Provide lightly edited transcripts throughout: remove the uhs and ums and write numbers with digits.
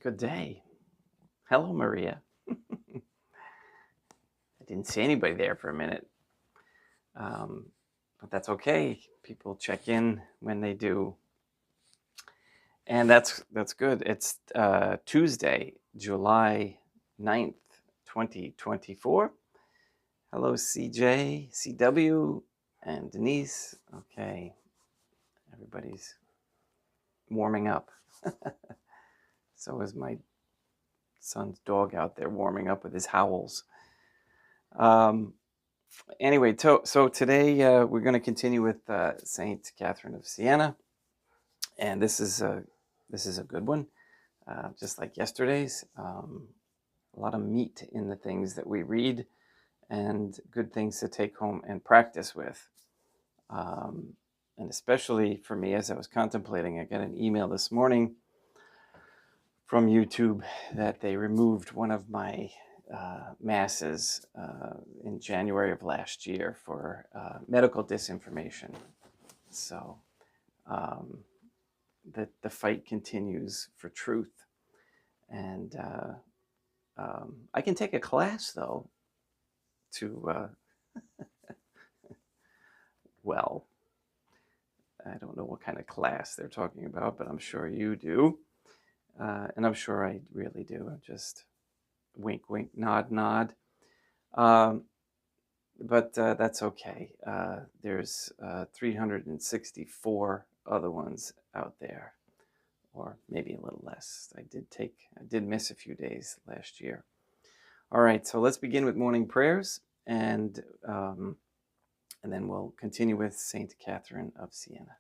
Good day. Hello, Maria. I didn't see anybody there for a minute, but that's okay. People check in when they do, and that's good. It's Tuesday, July 9th, 2024. Hello, CJ, CW, and Denise. Okay, everybody's warming up. So is my son's dog out there warming up with his howls. Anyway, so today we're going to continue with Saint Catherine of Siena, and this is a good one, just like yesterday's. A lot of meat in the things that we read, and good things to take home and practice with. And especially for me, as I was contemplating, I got an email this morning from YouTube that they removed one of my masses in January of last year for medical disinformation. So the fight continues for truth. And I can take a class, though, to, well, I don't know what kind of class they're talking about, but I'm sure you do. And I'm sure I really do. I'm just wink, wink, nod, nod. But that's okay. There's 364 other ones out there, or maybe a little less. I did miss a few days last year. All right, so let's begin with morning prayers, and then we'll continue with Saint Catherine of Siena.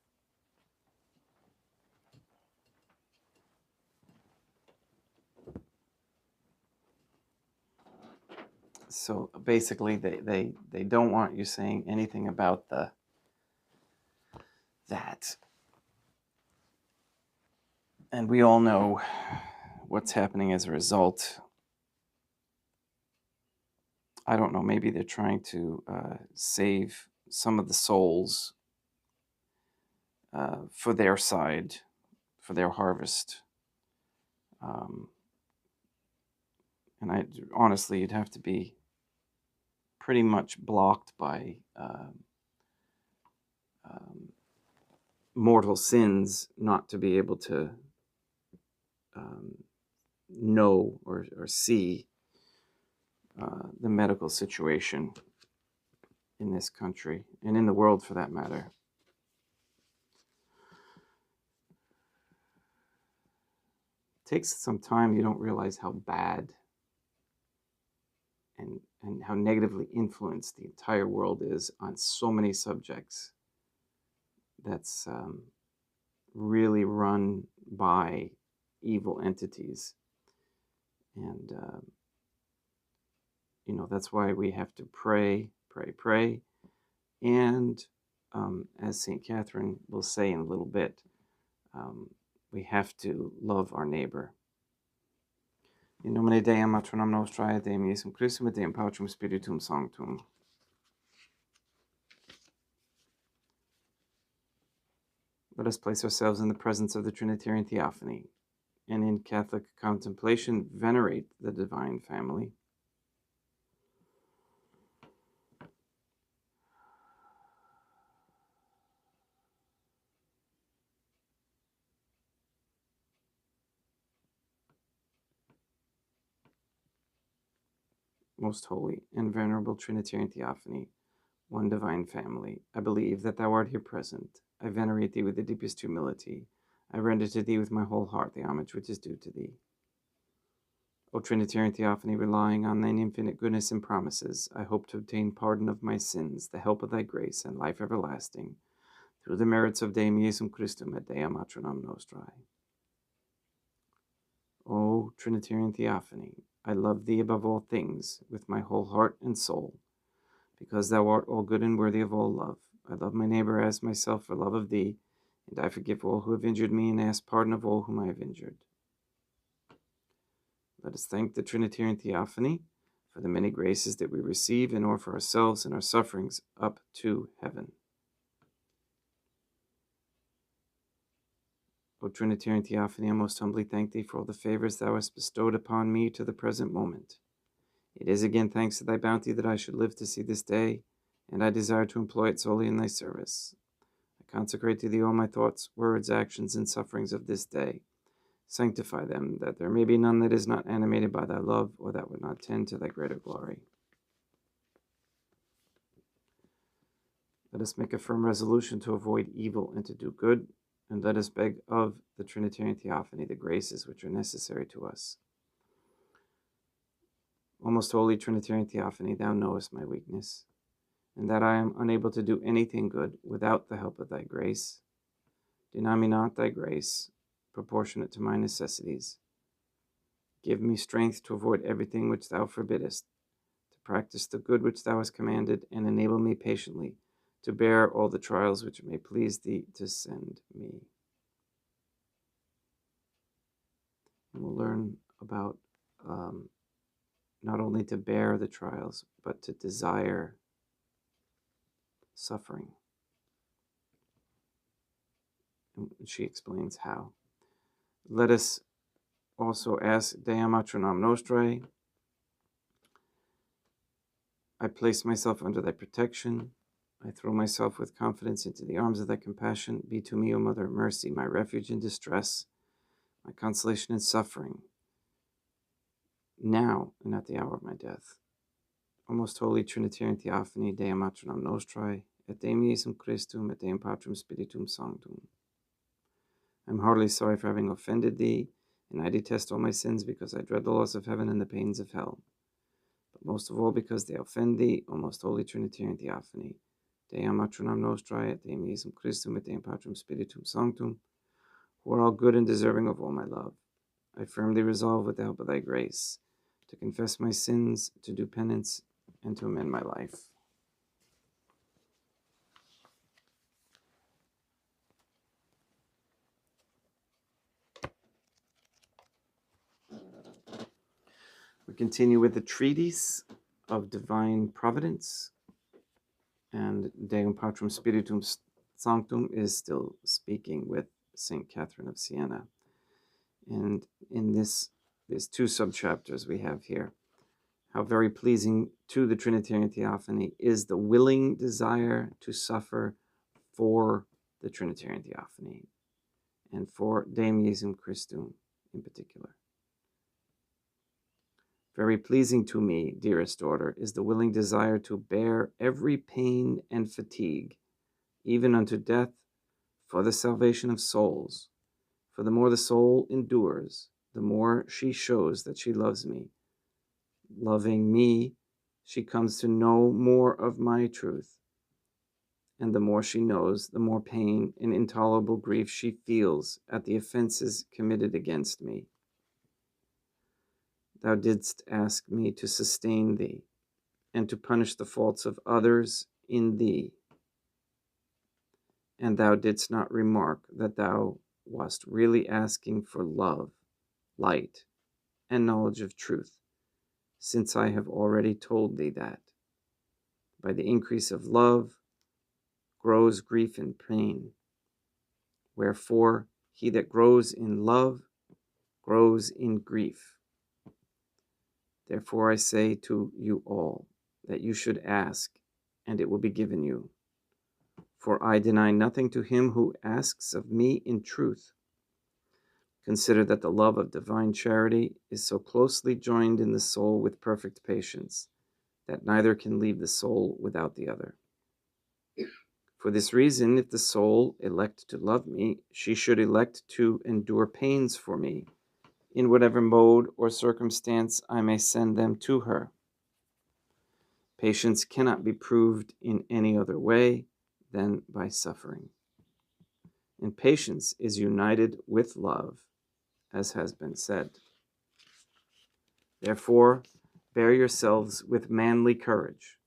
So basically, they don't want you saying anything about that. And we all know what's happening as a result. I don't know, maybe they're trying to save some of the souls for their side, for their harvest. And honestly, you'd have to be pretty much blocked by mortal sins not to be able to know or see the medical situation in this country and in the world, for that matter. It takes some time. You don't realize how bad and how negatively influenced the entire world is on so many subjects. That's really run by evil entities. And, that's why we have to pray. And as St. Catherine will say in a little bit, we have to love our neighbor. In nomine Deum, Matronam Nostrae, Deum Iesum Christum, et Deum Pautrem Spiritum Sanctum. Let us place ourselves in the presence of the Trinitarian Theophany, and in Catholic contemplation venerate the Divine Family. Most holy and venerable Trinitarian Theophany, one divine family, I believe that thou art here present. I venerate thee with the deepest humility. I render to thee with my whole heart the homage which is due to thee. O Trinitarian Theophany, relying on thine infinite goodness and promises, I hope to obtain pardon of my sins, the help of thy grace, and life everlasting, through the merits of Deum Iesum Christum et Deum Matronam Nostrae. O Trinitarian Theophany, I love thee above all things, with my whole heart and soul, because thou art all good and worthy of all love. I love my neighbor as myself for love of thee, and I forgive all who have injured me and ask pardon of all whom I have injured. Let us thank the Trinitarian Theophany for the many graces that we receive and offer ourselves and our sufferings up to heaven. O Trinitarian Theophany, I most humbly thank thee for all the favors thou hast bestowed upon me to the present moment. It is again thanks to thy bounty that I should live to see this day, and I desire to employ it solely in thy service. I consecrate to thee all my thoughts, words, actions, and sufferings of this day. Sanctify them, that there may be none that is not animated by thy love, or that would not tend to thy greater glory. Let us make a firm resolution to avoid evil and to do good, and let us beg of the Trinitarian Theophany the graces which are necessary to us. O most holy Trinitarian Theophany, thou knowest my weakness, and that I am unable to do anything good without the help of thy grace. Deny me not thy grace, proportionate to my necessities. Give me strength to avoid everything which thou forbiddest, to practice the good which thou hast commanded, and enable me patiently to bear all the trials which it may please thee to send me. And we'll learn about not only to bear the trials, but to desire suffering. And she explains how. Let us also ask Dea Matronam Nostrae. I place myself under thy protection. I throw myself with confidence into the arms of thy compassion. Be to me, O Mother of Mercy, my refuge in distress, my consolation in suffering, now and at the hour of my death. O most holy Trinitarian Theophany, Dea Matronam Nostrae, et Deum Iesum Christum, et Deum Patrum Spiritum Sanctum. I am heartily sorry for having offended thee, and I detest all my sins because I dread the loss of heaven and the pains of hell. But most of all because they offend thee, O most holy Trinitarian Theophany, Dea Matronam Nostrae, et Deum Iesum Christum, et Deum Patrum Spiritum Sanctum, who are all good and deserving of all my love. I firmly resolve, with the help of thy grace, to confess my sins, to do penance, and to amend my life. We continue with the Treatise of Divine Providence, and Deum Patrum Spiritum Sanctum is still speaking with St. Catherine of Siena. And in these two subchapters we have here, how very pleasing to the Trinitarian Theophany is the willing desire to suffer for the Trinitarian Theophany, and for Deum Iesum Christum in particular. Very pleasing to me, dearest daughter, is the willing desire to bear every pain and fatigue, even unto death, for the salvation of souls. For the more the soul endures, the more she shows that she loves me. Loving me, she comes to know more of my truth. And the more she knows, the more pain and intolerable grief she feels at the offenses committed against me. Thou didst ask me to sustain thee, and to punish the faults of others in thee. And thou didst not remark that thou wast really asking for love, light, and knowledge of truth, since I have already told thee that by the increase of love grows grief and pain. Wherefore, he that grows in love grows in grief. Therefore I say to you all, that you should ask, and it will be given you. For I deny nothing to him who asks of me in truth. Consider that the love of divine charity is so closely joined in the soul with perfect patience, that neither can leave the soul without the other. For this reason, if the soul elect to love me, she should elect to endure pains for me, in whatever mode or circumstance I may send them to her. Patience cannot be proved in any other way than by suffering. And patience is united with love, as has been said. Therefore, bear yourselves with manly courage,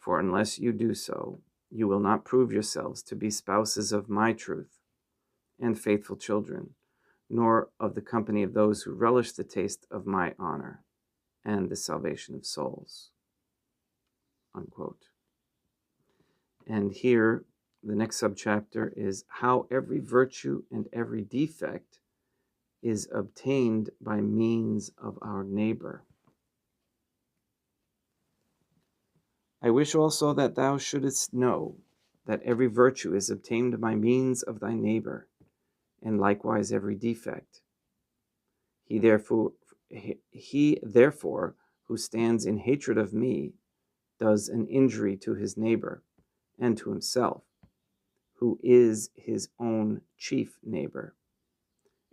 for unless you do so, you will not prove yourselves to be spouses of my truth and faithful children, nor of the company of those who relish the taste of my honor and the salvation of souls. Unquote. And here The next subchapter is how every virtue and every defect is obtained by means of our neighbor. I wish also that thou shouldest know that every virtue is obtained by means of thy neighbor, and likewise every defect. He therefore who stands in hatred of me does an injury to his neighbor and to himself, who is his own chief neighbor.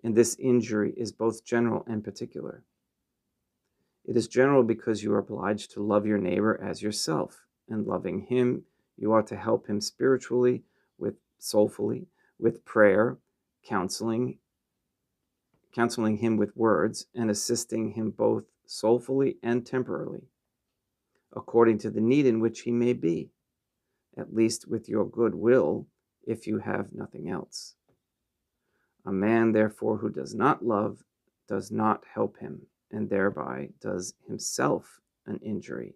And this injury is both general and particular. It is general because you are obliged to love your neighbor as yourself, and loving him, you ought to help him spiritually, soulfully, with prayer, counseling him with words, and assisting him both soulfully and temporally, according to the need in which he may be, at least with your good will, if you have nothing else. A man, therefore, who does not love does not help him, and thereby does himself an injury.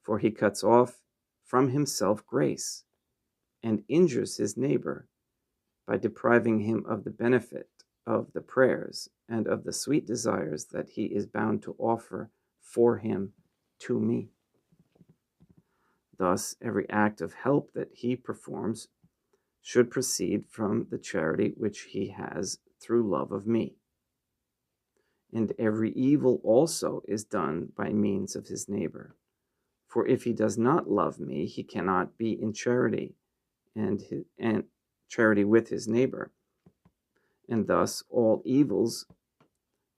For he cuts off from himself grace, and injures his neighbor by depriving him of the benefit of the prayers and of the sweet desires that he is bound to offer for him to me. Thus, every act of help that he performs should proceed from the charity which he has through love of me. And every evil also is done by means of his neighbor. For if he does not love me, he cannot be in charity and charity with his neighbor. And thus all evils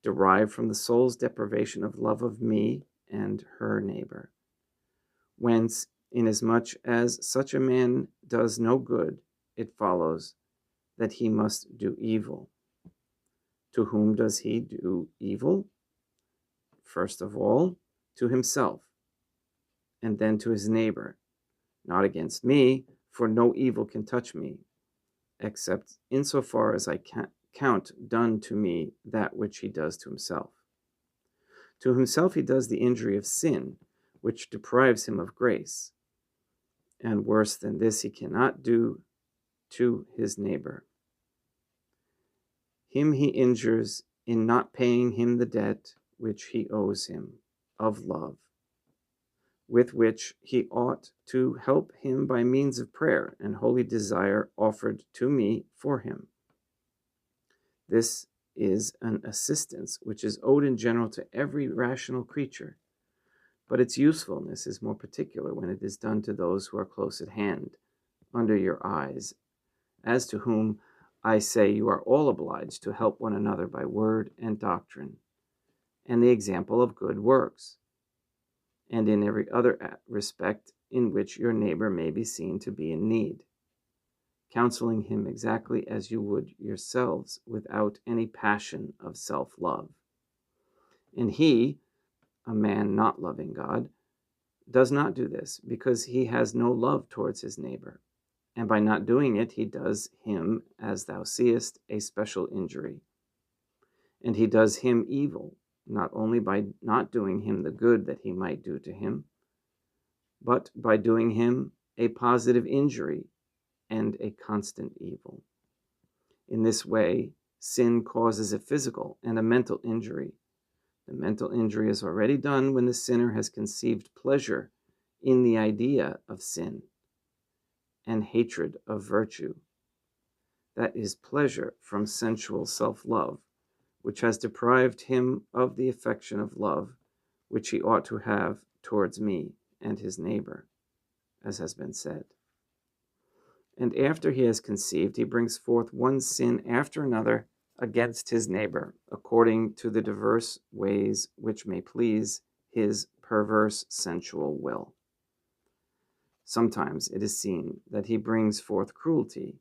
derive from the soul's deprivation of love of me and her neighbor. Whence, inasmuch as such a man does no good, it follows that he must do evil. To whom does he do evil? First of all, to himself, and then to his neighbor. Not against me, for no evil can touch me, except insofar as I count done to me that which he does to himself. To himself he does the injury of sin, which deprives him of grace, and worse than this he cannot do to his neighbor. Him he injures in not paying him the debt which he owes him of love, with which he ought to help him by means of prayer and holy desire offered to me for him. This is an assistance which is owed in general to every rational creature, but its usefulness is more particular when it is done to those who are close at hand, under your eyes, as to whom I say you are all obliged to help one another by word and doctrine, and the example of good works, and in every other respect in which your neighbor may be seen to be in need, counseling him exactly as you would yourselves, without any passion of self-love. And he, a man not loving God, does not do this, because he has no love towards his neighbor, and by not doing it, he does him, as thou seest, a special injury. And he does him evil, not only by not doing him the good that he might do to him, but by doing him a positive injury and a constant evil. In this way, sin causes a physical and a mental injury. The mental injury is already done when the sinner has conceived pleasure in the idea of sin and hatred of virtue. That is pleasure from sensual self-love, which has deprived him of the affection of love which he ought to have towards me and his neighbor, as has been said. And after he has conceived, he brings forth one sin after another against his neighbor, according to the diverse ways which may please his perverse sensual will. Sometimes it is seen that he brings forth cruelty,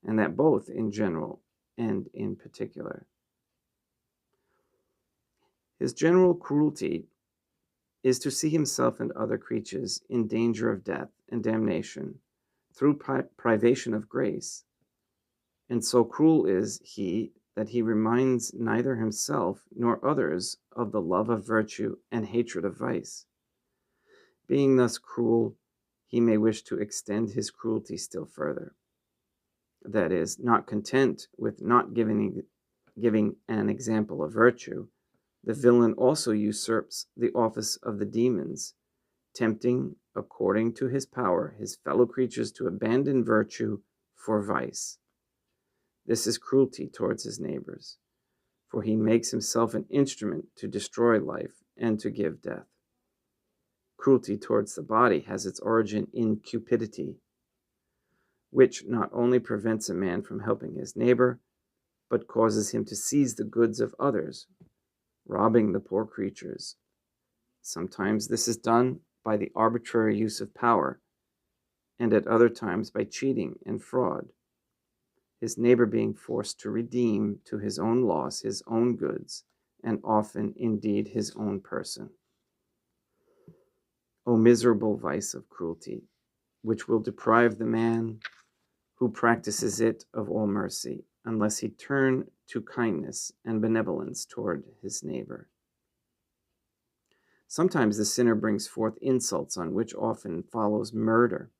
and that both in general and in particular. His general cruelty is to see himself and other creatures in danger of death and damnation through privation of grace. And so cruel is he that he reminds neither himself nor others of the love of virtue and hatred of vice. Being thus cruel, he may wish to extend his cruelty still further. That is, not content with not giving an example of virtue, the villain also usurps the office of the demons, tempting, according to his power, his fellow creatures to abandon virtue for vice. This is cruelty towards his neighbors, for he makes himself an instrument to destroy life and to give death. Cruelty towards the body has its origin in cupidity, which not only prevents a man from helping his neighbor, but causes him to seize the goods of others, robbing the poor creatures. Sometimes this is done by the arbitrary use of power, and at other times by cheating and fraud, his neighbor being forced to redeem to his own loss his own goods, and often indeed his own person. O miserable vice of cruelty, which will deprive the man who practices it of all mercy, unless he turn to kindness and benevolence toward his neighbor. Sometimes the sinner brings forth insults on which often follows murder.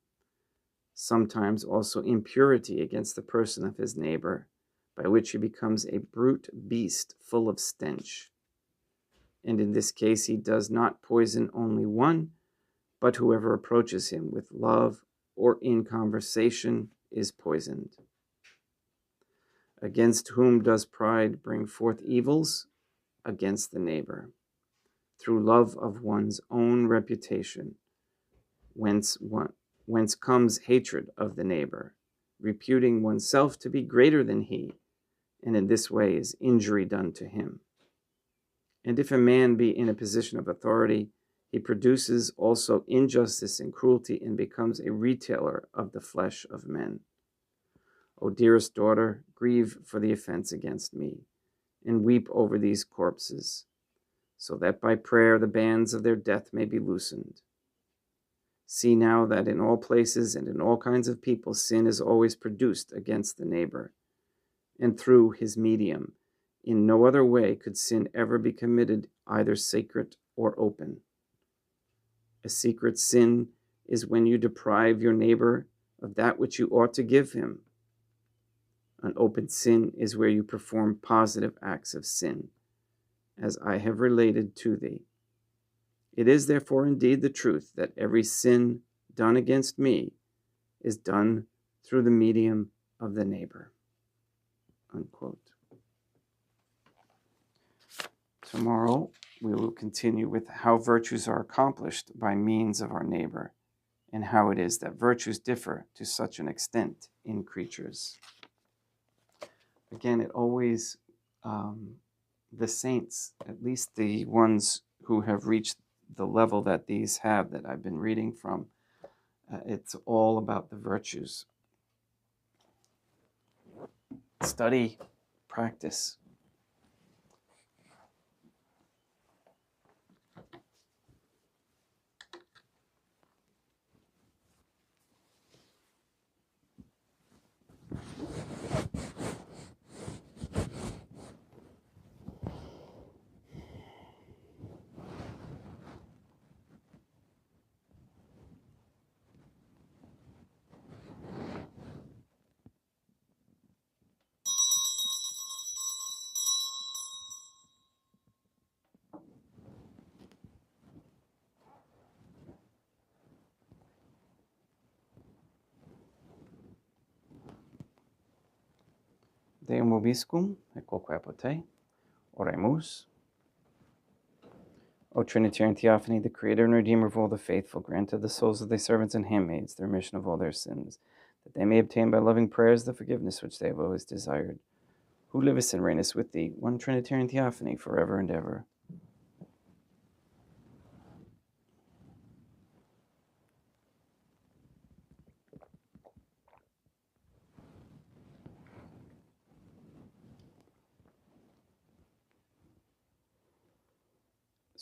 Sometimes also impurity against the person of his neighbor, by which he becomes a brute beast full of stench. And in this case he does not poison only one, but whoever approaches him with love or in conversation is poisoned. Against whom does pride bring forth evils? Against the neighbor, through love of one's own reputation, whence comes hatred of the neighbor, reputing oneself to be greater than he, and in this way is injury done to him. And if a man be in a position of authority, he produces also injustice and cruelty and becomes a retailer of the flesh of men. O dearest daughter, grieve for the offense against me, and weep over these corpses, so that by prayer the bands of their death may be loosened. See now that in all places and in all kinds of people sin is always produced against the neighbor, and through his medium. In no other way could sin ever be committed, either secret or open. A secret sin is when you deprive your neighbor of that which you ought to give him. An open sin is where you perform positive acts of sin, as I have related to thee. It is therefore indeed the truth that every sin done against me is done through the medium of the neighbor. Unquote. Tomorrow we will continue with how virtues are accomplished by means of our neighbor, and how it is that virtues differ to such an extent in creatures. Again, it always, the saints, at least the ones who have reached the level that these have, that I've been reading from, it's all about the virtues. Study, practice. Deum vobiscum, et quoque apote, oremus. O Trinitarian Theophany, the Creator and Redeemer of all the faithful, grant to the souls of thy servants and handmaids the remission of all their sins, that they may obtain by loving prayers the forgiveness which they have always desired. Who livest and reignest with thee, one Trinitarian Theophany, forever and ever.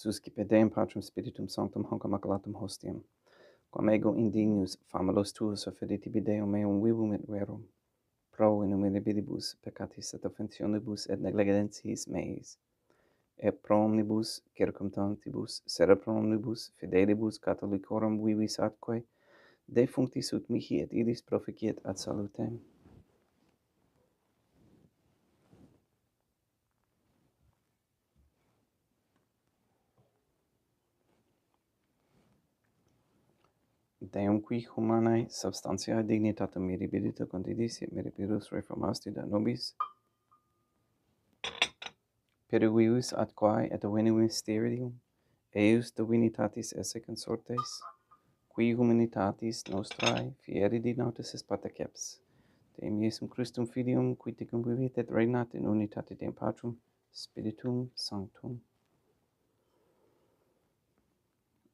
Suscipe Deum Patrum Spiritum Sanctum Hanc Immaculatum Hostium, quam ego indignus famulos tuos offeritibi Deum meum vivum et verum, pro in humilibus peccatis et offensionibus et negligentis meis, et pro omnibus circumtantibus, sed pro omnibus fidelibus Catholicorum vivis atque, Defunctis ut mihi et iris proficiet ad salutem. Deum qui humanae substantiae dignitatem mirabilita condidis et mirabilis reformasti da nobis, perivius ad quae et divini mysterium, eius divinitatis esse consortes, qui humanitatis nostrae fieri denotus est pateceps, Deum Iesum Christum Filium, qui tecum vivit et regnat in unitate Deum Patrum, Spiritum Sanctum.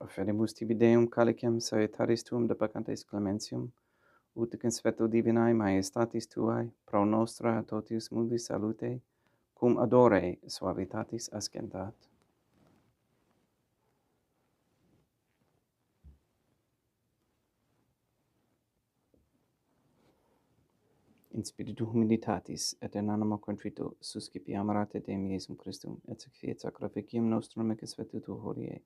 Offeremus tibi Deum calicem salutaris tuum depecantes clementium, ut consueto divinae majestatis tuae, pro nostra totius mundi salute, cum adore suavitatis ascendat. In spiritu humilitatis et in animo contrito suscipiam te Deum Iesum Christum, et sac fiat sacrificium nostrum et consuetuto hodie,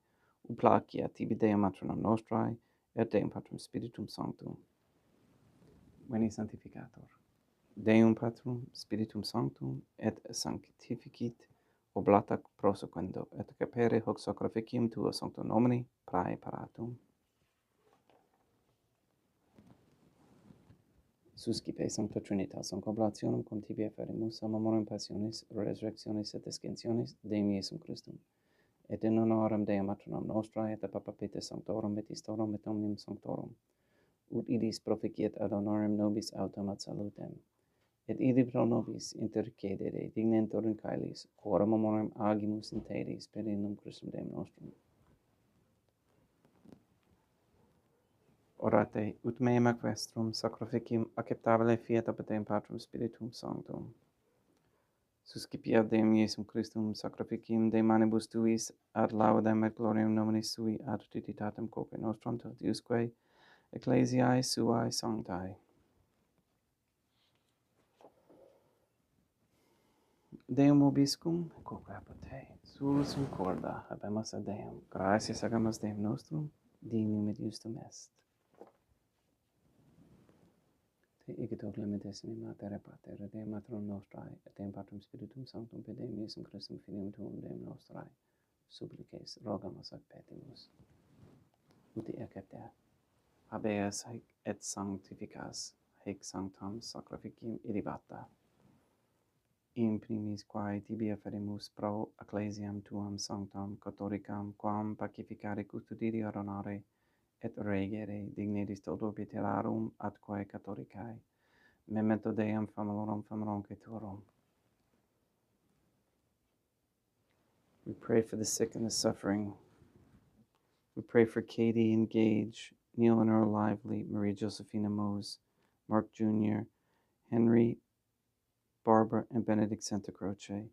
uplacia tibi Deum matronum nostrae, et Deum Patrum Spiritum Sanctum. Veni Sanctificator. Deum Patrum Spiritum Sanctum, et sanctificit oblata prosequendo, et capere hoc sacrificium tuo sancto nomini praeparatum. Suscipe Sancta Trinitas, oblationem cum tibi afferemus, a memoriam passionis, resurrectionis et ascensionis Deum Iesum Christum, et in honorem Deum matronum nostrae, et a Papa Peter Sanctorum, et Istorum, et omnium Sanctorum, ut idis proficiet ad honorem nobis autem ad salutem, et idi pro nobis intercedere dignentur in caelis, quorum memoriam agimus in teris per innum Christum Deum nostrum. Orate, ut meam ac vestrum sacrificium acceptabile fiat ab Deum Patrum Spiritum Sanctum. Suscipiat Deum Iesum Christum sacrificium de manibus tuis ad laudem et gloriam nominis sui ad trinitatem coque nostrum totiusque ecclesiae suae sanctae. Deum vobiscum, quoque apud te, sursum corda, habemus ad Deum, gratias agamus Deum nostrum, dignum et justum est. Te igitur limites in mater et pater, et Deum matronum nostrae, et Deum Patrum Spiritum Sanctum, per Deum Iesum Christum Filium tuum Deum nostrae, supplices, rogamus ac petimus. Uti accepta, habeas et sanctificas, haec sanctam sacrificium irribata. In primis quae tibi afferemus pro ecclesiam tuam sanctam catholicam, quam pacificare custodire honorare, et regere digneris toto obiterarum atque catholicae, memento Deum famulorum famulorum. We pray for the sick and the suffering. We pray for Katie and Gage, Neil and Earl Lively, Maria Josephina Mose, Mark Jr., Henry, Barbara, and Benedict Santa Croce,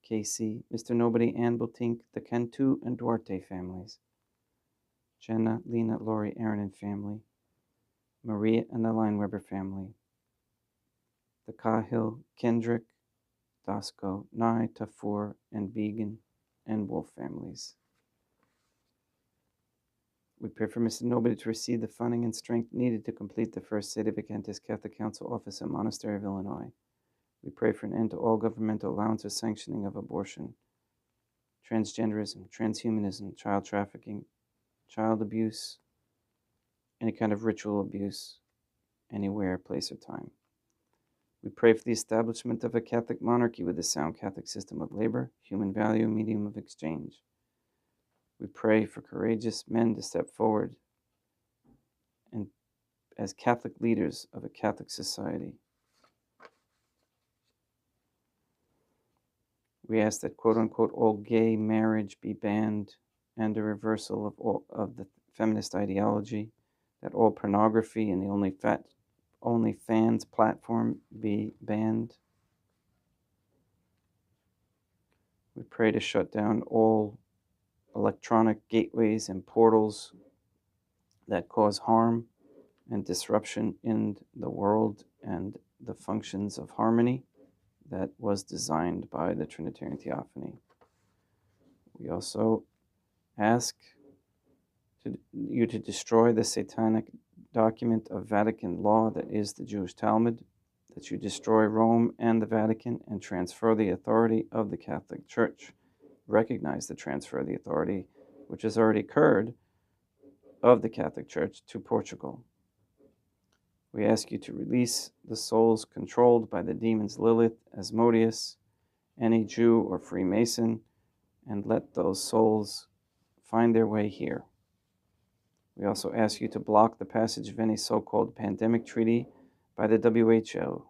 Casey, Mr. Nobody, Ann Botink, the Cantu and Duarte families, Jenna, Lena, Lori, Aaron, and family, Maria and the Lineweber family, the Cahill, Kendrick, Dasco, Nye, Tafur, and Began, and Wolf families. We pray for Mr. Nobody to receive the funding and strength needed to complete the first Sede Vacantis Catholic Council office at Monastery of Illinois. We pray for an end to all governmental allowance or sanctioning of abortion, transgenderism, transhumanism, child trafficking, child abuse, any kind of ritual abuse, anywhere, place, or time. We pray for the establishment of a Catholic monarchy with a sound Catholic system of labor, human value, medium of exchange. We pray for courageous men to step forward and as Catholic leaders of a Catholic society. We ask that, quote-unquote, all gay marriage be banned and a reversal of the feminist ideology, that all pornography and the OnlyFans platform be banned. We pray to shut down all electronic gateways and portals that cause harm and disruption in the world and the functions of harmony that was designed by the Trinitarian Theophany. We also ask you to destroy the satanic document of Vatican law that is the Jewish Talmud, that you destroy Rome and the Vatican and transfer the authority of the Catholic Church. Recognize the transfer of the authority, which has already occurred, of the Catholic Church to Portugal. We ask you to release the souls controlled by the demons Lilith, Asmodeus, any Jew or Freemason, and let those souls find their way here. We also ask you to block the passage of any so-called pandemic treaty by the WHO.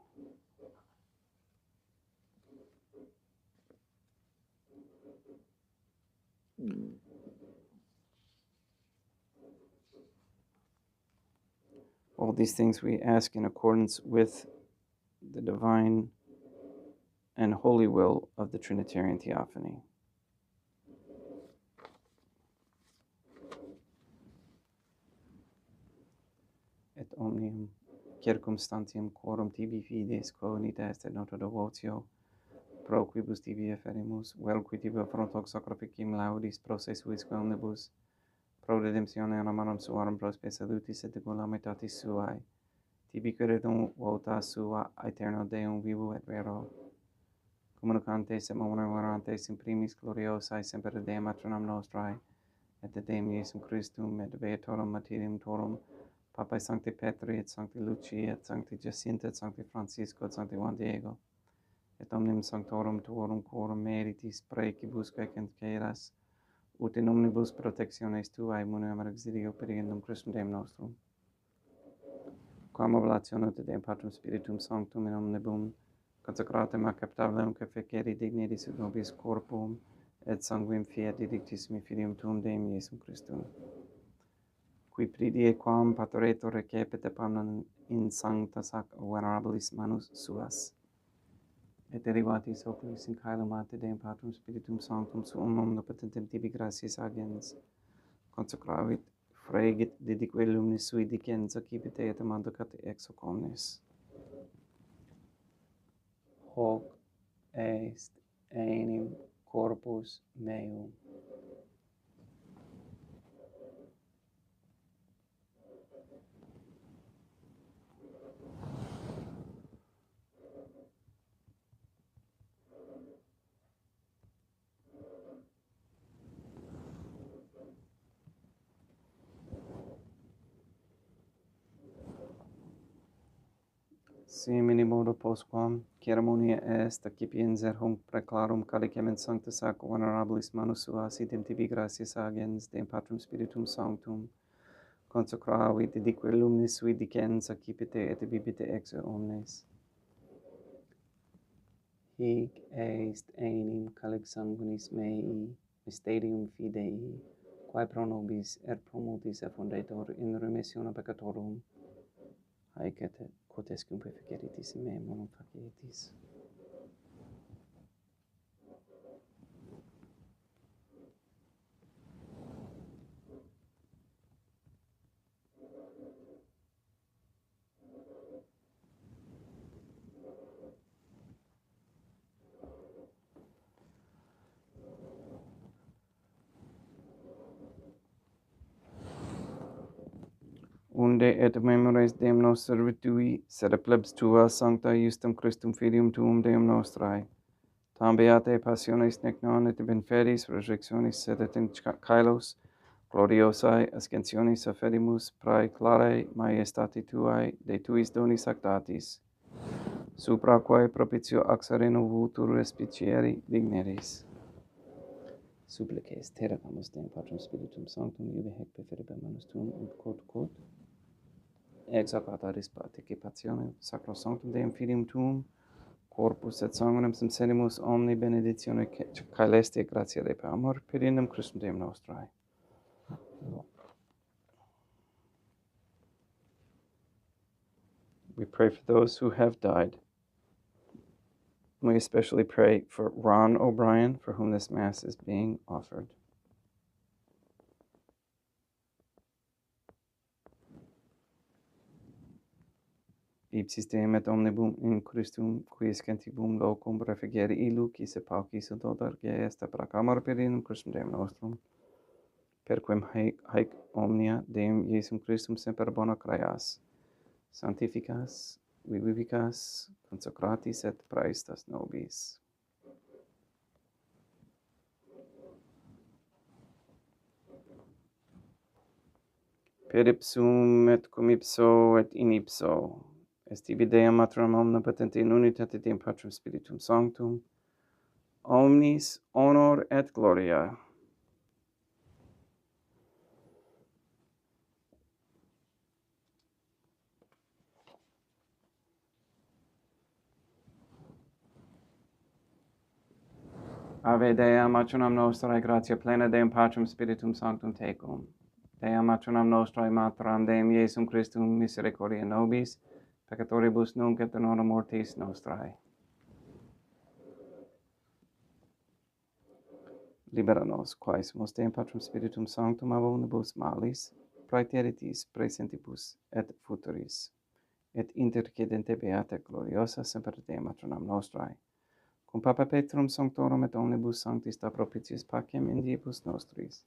All these things we ask in accordance with the divine and holy will of the Trinitarian Theophany. Et omnium circumstantium quorum tibi fides quo nita est et nota devotio pro quibus tibi efferimus vel qui tibi frontox sacrificim laudis pro se suis omnibus pro redemptione anamarum suarum pro spe salutis et calamitatis suae tibi credum vota sua aeterno Deum vivo et vero communicantes et memorantes in primis gloriosae semper Dei matronam nostrae et de Deum Iesum Christum et Beatorum martyrium torum Papae Sancti Petri et Sancti Lucia et Sancti Jacinta et Sancti Francisco et Sancti Juan Diego et omnium sanctorum tuorum quorum meritis praecibus quaeras ut in omnibus protectiones tuae munum exilio perigendum Christum Deum nostrum quam oblatione te Deum Patrum Spiritum Sanctum in omnibus consecratem acceptabilem confeceri dignitis ut nobis corpum et sanguinem fiat didictissimi filium tuum Deum Iesum Christum qui pridie quam patoretur recepit panem in sanctas ac venerabilis manus suas et derivatis oculis in caelum ate Deum Patrum Spiritum Sanctum suum omnipotentem tibi gratias agens consecravit fregit didique luminis sui dicenza cipite et manducat ex hoc omnes hoc est enim corpus meum simini modo postquam ceremonia est accipienser hunc preclarum calicem in sanctus ac venerabilis manus suas idem tibi gratias agens Deum Patrum Spiritum Sanctum consecravit didique luminis sui dicens accipite et bibite ex omnes hic est enim calix sanguinis mei mysterium fidei quae pro nobis et pro multis effundetur in remissione peccatorum haec et quotescum perfeceritis in me monum facietis. Unde et memores Deum nos servitui, sed plebs tua sancta justum Christum filium tuum Deum nostrae. Tam beate passiones nec non et benferis resurrectionis sed et in caelos gloriosae ascensionis afferimus prae clarae maiestati tuae de tuis donis actatis, supra quae propitio ac sereno vultur respicieri digneris. Supplices terramus Deum Patrum Spiritum Sanctum iube hec preferibam manus tuum ut quod ex hoc ataris participationem sacrosanctum Deum filium tuum corpus et sanguinem sincerimus omni benedictione caeleste et gratia Dei per amor per indem Christum Deum nostrae. We pray for those who have died. We especially pray for Ron O'Brien, for whom this Mass is being offered. Ipsis Deum et omnibum in Christum, quis gentibum locum refugere illu, qui se paucis und odor est prac amor per indem Christum Deum nostrum. per quem haec omnia Deum Iesum Christum semper bona creas, sanctificas, vivificas, consecratis et praestas nobis. Per ipsum et cum ipso et in ipso, est ibi Deum Matram omnipotente in unitate Deum Patrum Spiritum Sanctum, omnis honor et gloria. Ave Dea matronam nostrae, gratia plena Deum Patrum Spiritum Sanctum tecum. Dea matronam nostrae, Matram Deum Iesum Christum, misericordia nobis, peccatoribus nunc et in hora mortis nostrae. Libera nos, quae sumus Deum Patrum Spiritum Sanctum ab omnibus malis, praeteritis, praesentibus et futuris, et intercedente beata gloriosa semper Deum matronam nostrae, cum Papa Petrum Sanctorum et omnibus sanctis da propitiis pacem in diebus nostris,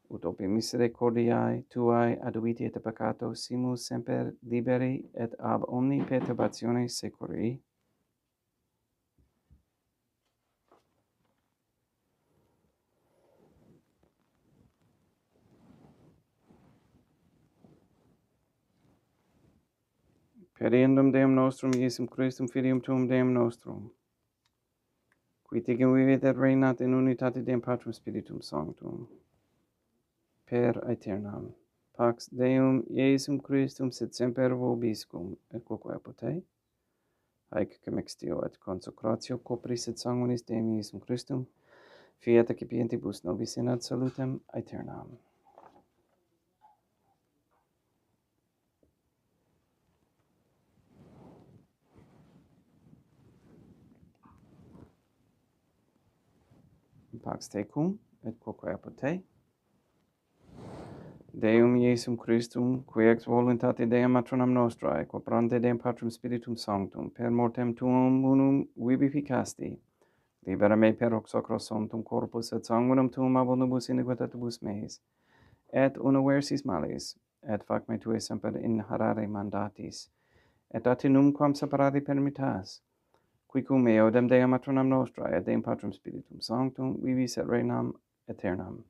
ut opi misericordiae tuae aduiti et peccato simus semper liberi et ab omni perturbatione securi. Per eundem Deum nostrum Iesum Christum Filium Tuum Deum nostrum, qui ticum vivit et reinat in unitate Deum Patrum Spiritum Sanctum, per aeternam. Pax Deum Iesum Christum sit semper vobiscum, et quoque apotei, haec cum extio et consecratio copris et sanguinis Deum Iesum Christum, fiat accipientibus nobis in ad salutem aeternam. Pax tecum, et quoque apotei, Deum Iesum Christum, qui ex voluntate Deum matronam nostrae, quoprante Deum Patrum Spiritum Sanctum, per mortem tuum unum vivificasti, libera me per hoc sacro sanctum corpus et sanguinum tuum ab omnibus iniquitatibus meis, et universis malis, et fac me tue semper inharare mandatis, et ati numquam separari permittas, qui cum eodem Deum matronam nostrae, et Deum Patrum Spiritum Sanctum, vivis et reinam aeternam.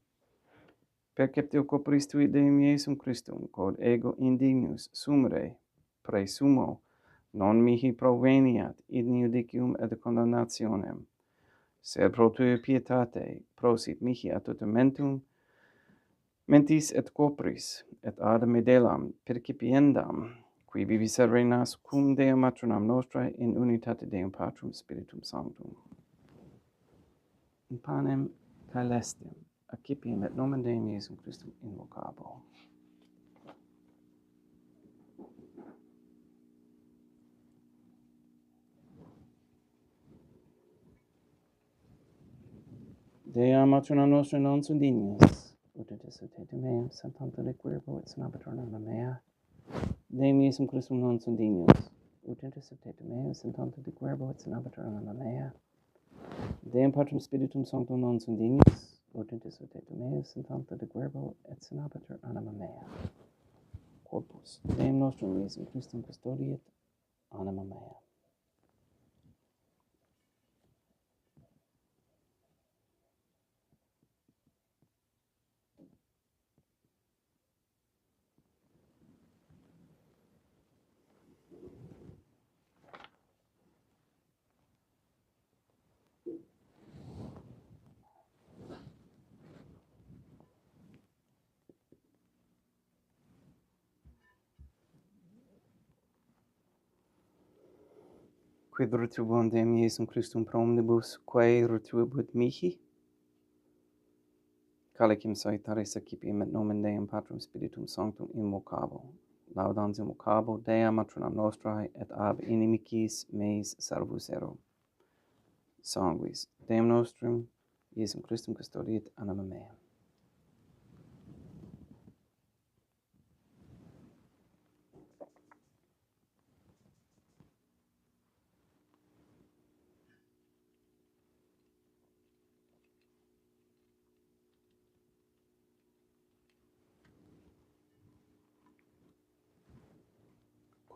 Perceptio copris tui Deum Iesum Christum, quod ego indignus sumere praesumo non mihi proveniat in judicium et condamnationem, sed pro tui pietate prosit mihi ad tutamentum mentis et copris, et ad medelam percipiendam, qui vivis et reinas cum Deum matronam nostrae in unitate Deum Patrum Spiritum Sanctum. In panem caelestem, accipiem et nomen Deum Iesum Christum invocabo. Dea matronam nostrae non sunt dignos, ut et te meum, santanta de querbo et senabitur anima mea. Deum Iesum Christum non sunt dignos, ut et te meum, santanta de querbo et senabitur anima mea. Deum Patrum Spiritum Sanctum non sunt dignos, ut et te meum, santanta de querbo et senabitur anima mea. Corpus Deum nostrum Iesum Christum custodiet anima mea. Quid retribuam Deum Iesum Christum pro omnibus, quae retribuit mihi? Calicem salutaris accipiem et nomen Deum Patrum Spiritum Sanctum invocabo. Laudans invocabo Dea matronam nostrae et ab inimicis meis salvus ero. Sanguis Deum nostrum, Iesum Christum custodiet anima mea.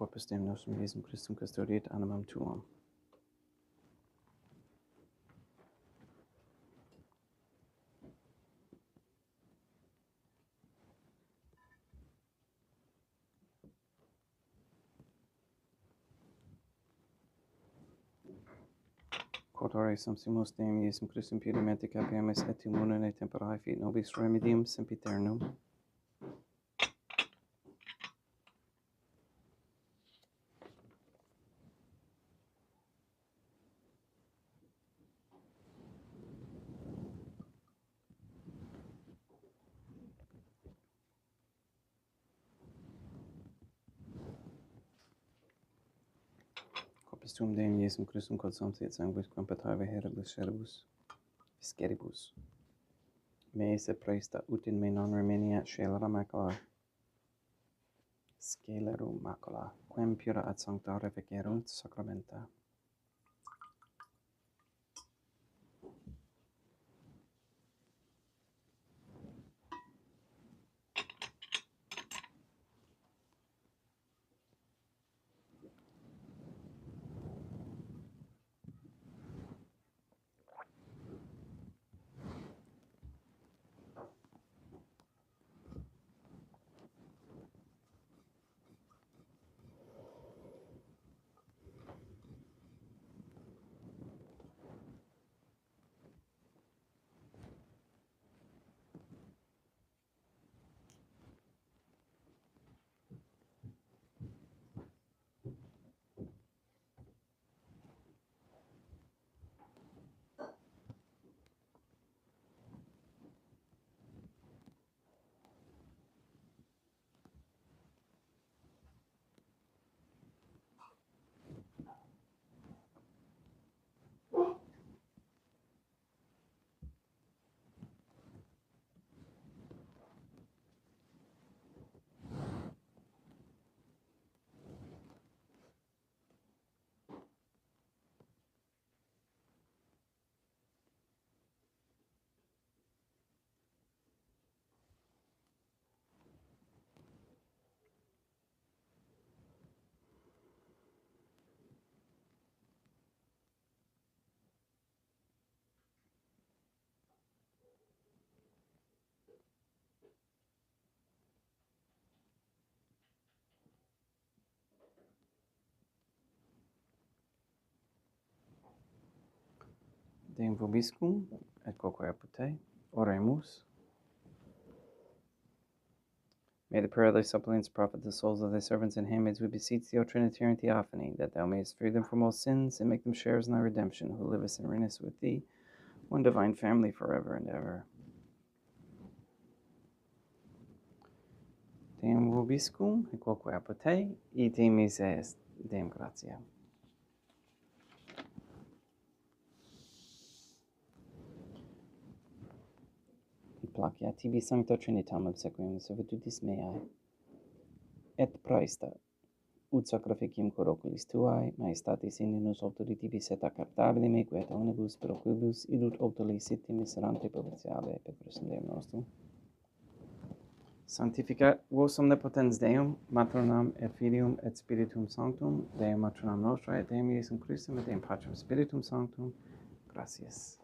corpus Deum nostrum Iesum Christum custodiet animam tuum. Quotore sumpsimus Deum Iesum Christum purimente capiamis et immunene temperae fit nobis remedium sempiternum. Corpus tuum Deum Iesum Christum quod sumpsit sanguis quam petae heribus sceribus visceribus. Me se praesta ut in me non remeniat scelerum macula, quem pura ad sancta reficerunt sacramenta. Deum vobiscum et quoque apud te, oremus. May the prayer of thy suppliants profit the souls of thy servants and handmaids, we beseech thee, O Trinitarian Theophany, that thou mayest free them from all sins and make them sharers in thy redemption, who livest and reignest with thee, one divine family, forever and ever. Deum vobiscum et quoque apud te, ite mise est Deum gratia. Placia tibi sancta Trinitam obsequium servitutis meae, et praesta, ut sacrificium cor oculis tuae, maestatis in nus autori tibi seta captabile me, quet omnibus per oculibus idut autori siti miserante propitiae per Christum Deum nostrum. Sanctificat vos omnipotens Deum, Matronam et Filium et Spiritum Sanctum, Deum Matronam Nostrae, et Deum Iesum Christum, et Deum Patrum Spiritum Sanctum. Gratias.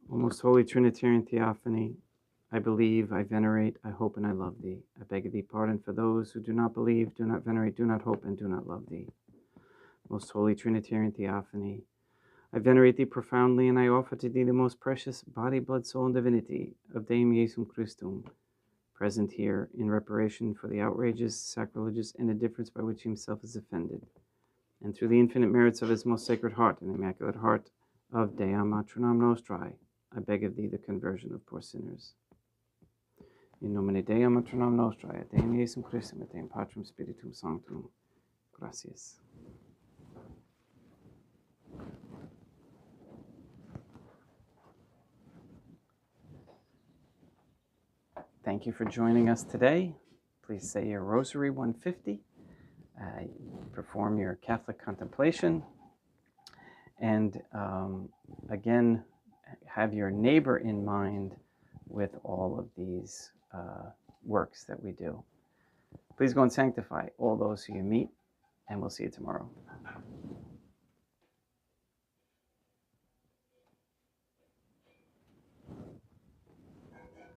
O most holy Trinitarian Theophany, I believe, I venerate, I hope, and I love thee. I beg of thee pardon for those who do not believe, do not venerate, do not hope, and do not love thee. Most holy Trinitarian Theophany, I venerate thee profoundly, and I offer to thee the most precious body, blood, soul, and divinity of Deum Iesum Christum, present here in reparation for the outrages, sacrileges, and indifference by which he himself is offended, and through the infinite merits of his most sacred heart and immaculate heart of Deum Matronam Nostrae, I beg of thee the conversion of poor sinners. In nomine Deum Matronam Nostrae, et Deum Iesum Christum, et Deum Patrum Spiritum Sanctum. Gratias. thank you for joining us today. Please say your Rosary 150, perform your Catholic contemplation, and again, have your neighbor in mind with all of these works that we do. Please go and sanctify all those who you meet, and we'll see you tomorrow.